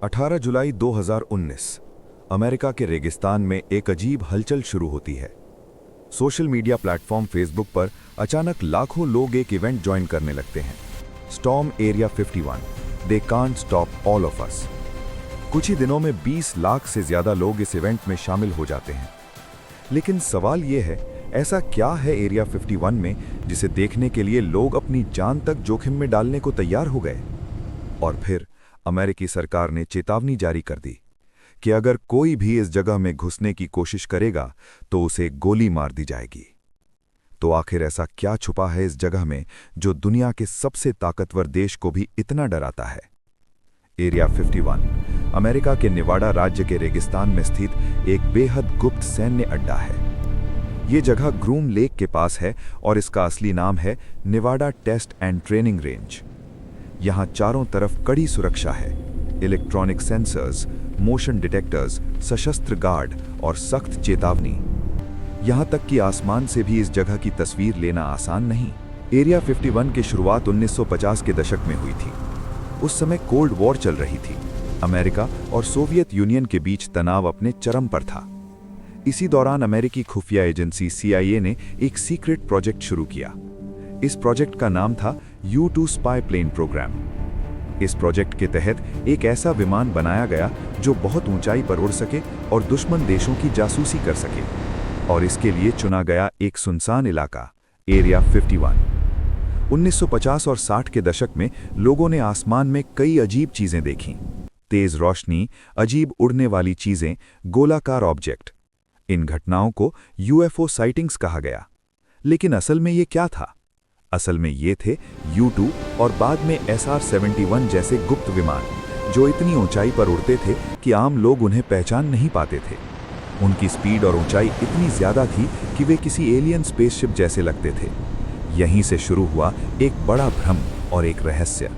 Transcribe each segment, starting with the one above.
18 जुलाई 2019 America के रेगिस्तान में एक अजीब हलचल शुरू होती है। सोशल मीडिया प्लेटफॉर्म फेसबुक पर अचानक लाखों लोग एक इवेंट ज्वाइन करने लगते हैं। Storm area 51, they can't stop all of us. कुछ ही दिनों में 20 लाख से ज्यादा लोग इस इवेंट में शामिल हो जाते हैं। लेकिन सवाल यह है, ऐसा क्या है एरिया 51 में जिसे देखने के लिए लोग अपनी जान तक जोखिम में डालने को तैयार हो गए? और फिर अमेरिकी सरकार ने चेतावनी जारी कर दी कि अगर कोई भी इस जगह में घुसने की कोशिश करेगा तो उसे गोली मार दी जाएगी। तो आखिर ऐसा क्या छुपा है इस जगह में जो दुनिया के सबसे ताकतवर देश को भी इतना डराता है? एरिया 51 अमेरिका के नेवाडा राज्य के रेगिस्तान में स्थित एक बेहद गुप्त सैन्य अड्डा है। ये जगह ग्रूम लेक के पास है और इसका असली नाम है Nevada test and training range. यहाँ चारों तरफ कड़ी सुरक्षा है। इलेक्ट्रॉनिक सेंसर्स, मोशन डिटेक्टर्स, सशस्त्र गार्ड और सख्त चेतावनी। यहाँ तक कि आसमान से भी इस जगह की तस्वीर लेना आसान नहीं। एरिया 51 की शुरुआत 1950 के दशक में हुई थी। उस समय कोल्ड वॉर चल रही थी। अमेरिका और सोवियत यूनियन के बीच तनाव अपने चरम पर था। इसी दौरान अमेरिकी खुफिया एजेंसी CIA ने एक सीक्रेट प्रोजेक्ट शुरू किया। इस प्रोजेक्ट का नाम था U2 स्पाई प्लेन प्रोग्राम। इस प्रोजेक्ट के तहत एक ऐसा विमान बनाया गया जो बहुत ऊंचाई पर उड़ सके और दुश्मन देशों की जासूसी कर सके। और इसके लिए चुना गया एक सुनसान इलाका, एरिया 51। 1950 और 60 के दशक में लोगों ने आसमान में कई अजीब चीजें देखीं। तेज रोशनी, अजीब उड़ने वाली चीजें, गोलाकार ऑब्जेक्ट। इन घटनाओं को UFO साइटिंग्स कहा गया। लेकिन असल में ये क्या था? असल में ये थे U2 और बाद में SR-71 जैसे गुप्त विमान, जो इतनी ऊंचाई पर उड़ते थे कि आम लोग उन्हें पहचान नहीं पाते थे। उनकी स्पीड और ऊंचाई इतनी ज्यादा थी कि वे किसी एलियन स्पेसशिप जैसे लगते थे। यहीं से शुरू हुआ एक बड़ा भ्रम और एक रहस्य।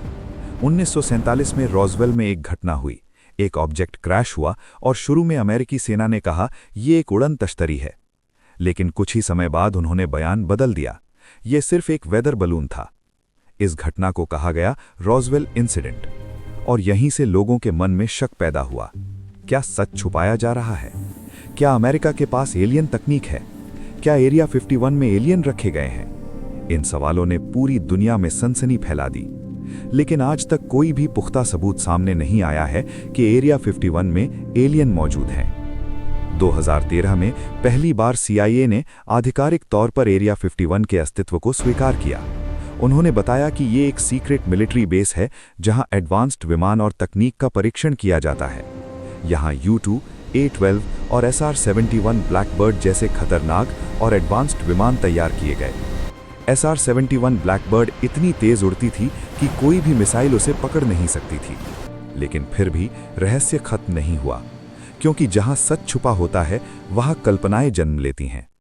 1947 में रॉसवेल में एक घटना हुई। एक ऑब्जेक्ट क्रैश हुआ और शुरू में अमेरिकी सेना ने कहा यह एक उड़न तश्तरी है। लेकिन कुछ ही समय बाद उन्होंने बयान बदल दिया। यह सिर्फ एक वेदर बलून था। इस घटना को कहा गया रॉसवेल इंसिडेंट। और यहीं से लोगों के मन में शक पैदा हुआ। क्या सच छुपाया जा रहा है? क्या अमेरिका के पास एलियन तकनीक है? क्या एरिया 51 में एलियन रखे गए हैं? इन सवालों ने पूरी दुनिया में सनसनी फैला दी। लेकिन आज तक कोई भी पुख्ता सबूत सामने नहीं आया है कि एरिया 51 में एलियन मौजूद हैं। 2013 में पहली बार CIA ने आधिकारिक तौर पर एरिया 51 के अस्तित्व को स्वीकार किया। उन्होंने बताया कि ये एक सीक्रेट मिलिट्री बेस है जहां एडवांस्ड विमान और तकनीक का परीक्षण किया जाता है। यहां U2, A-12 और SR-71 ब्लैकबर्ड जैसे खतरनाक और एडवांस्ड विमान तैयार किए गए। SR-71 ब्लैकबर्ड इतनी तेज उड़ती थी कि कोई भी मिसाइल उसे पकड़ नहीं सकती थी। लेकिन फिर भी रहस्य खत्म नहीं हुआ, क्योंकि जहां सच छुपा होता है वहां कल्पनाएं जन्म लेती हैं।